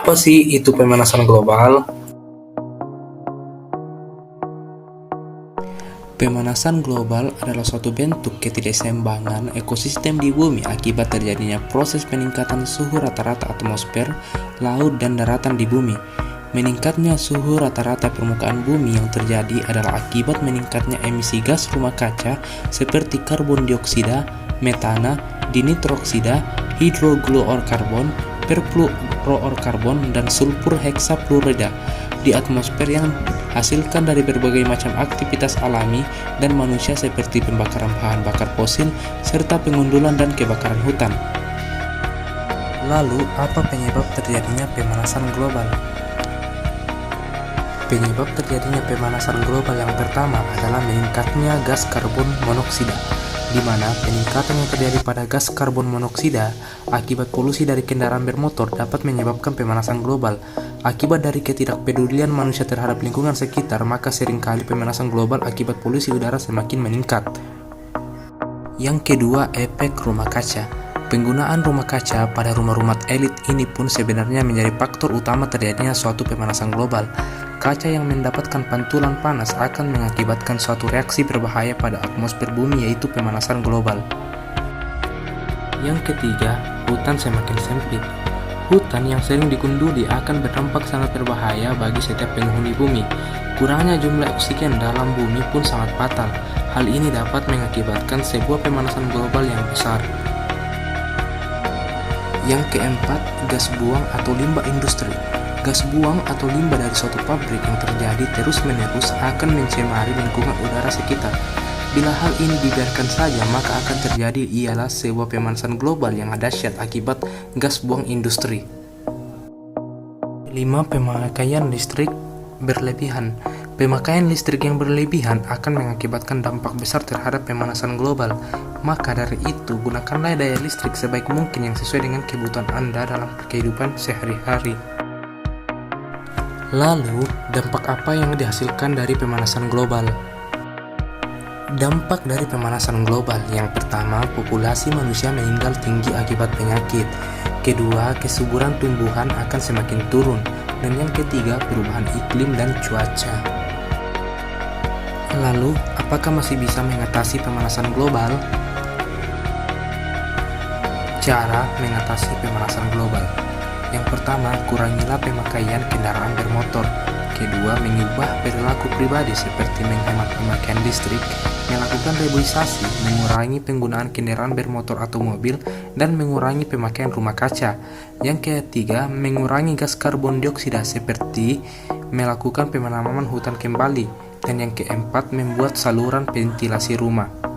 Apa sih itu pemanasan global? Pemanasan global adalah suatu bentuk ketidakseimbangan ekosistem di bumi akibat terjadinya proses peningkatan suhu rata-rata atmosfer, laut, dan daratan di bumi. Meningkatnya suhu rata-rata permukaan bumi yang terjadi adalah akibat meningkatnya emisi gas rumah kaca seperti karbon dioksida, metana, dinitroksida, hidrofluorkarbon, perfluoroorkarbon, dan sulfur heksafluorida di atmosfer yang hasilkan dari berbagai macam aktivitas alami dan manusia seperti pembakaran bahan bakar fosil serta pengundulan dan kebakaran hutan. Lalu, apa penyebab terjadinya pemanasan global? Penyebab terjadinya pemanasan global yang pertama adalah meningkatnya gas karbon monoksida, di mana peningkatan yang terjadi pada gas karbon monoksida akibat polusi dari kendaraan bermotor dapat menyebabkan pemanasan global. Akibat dari ketidakpedulian manusia terhadap lingkungan sekitar, maka seringkali pemanasan global akibat polusi udara semakin meningkat. Yang kedua, efek rumah kaca. Penggunaan rumah kaca pada rumah-rumah elit ini pun sebenarnya menjadi faktor utama terjadinya suatu pemanasan global. Kaca yang mendapatkan pantulan panas akan mengakibatkan suatu reaksi berbahaya pada atmosfer bumi, yaitu pemanasan global. Yang ketiga, hutan semakin sempit. Hutan yang sering digunduli akan berdampak sangat berbahaya bagi setiap penghuni bumi. Kurangnya jumlah oksigen dalam bumi pun sangat fatal. Hal ini dapat mengakibatkan sebuah pemanasan global yang besar. Yang keempat, gas buang atau limbah industri. Gas buang atau limbah dari suatu pabrik yang terjadi terus-menerus akan mencemari lingkungan udara sekitar. Bila hal ini dibiarkan saja, maka akan terjadi ialah sebuah pemanasan global yang dahsyat akibat gas buang industri. 5. Pemakaian listrik berlebihan. Pemakaian listrik yang berlebihan akan mengakibatkan dampak besar terhadap pemanasan global. Maka dari itu, gunakanlah daya listrik sebaik mungkin yang sesuai dengan kebutuhan Anda dalam kehidupan sehari-hari. Lalu, dampak apa yang dihasilkan dari pemanasan global? Dampak dari pemanasan global, yang pertama, populasi manusia meninggal tinggi akibat penyakit. Kedua, kesuburan tumbuhan akan semakin turun. Dan yang ketiga, perubahan iklim dan cuaca. Lalu, apakah masih bisa mengatasi pemanasan global? Cara mengatasi pemanasan global. Yang pertama, kurangilah pemakaian kendaraan bermotor. Kedua, mengubah perilaku pribadi seperti menghemat pemakaian listrik, melakukan reboisasi, mengurangi penggunaan kendaraan bermotor atau mobil, dan mengurangi pemakaian rumah kaca. Yang ketiga, mengurangi gas karbon dioksida seperti melakukan penanaman hutan kembali. Dan yang keempat, membuat saluran ventilasi rumah.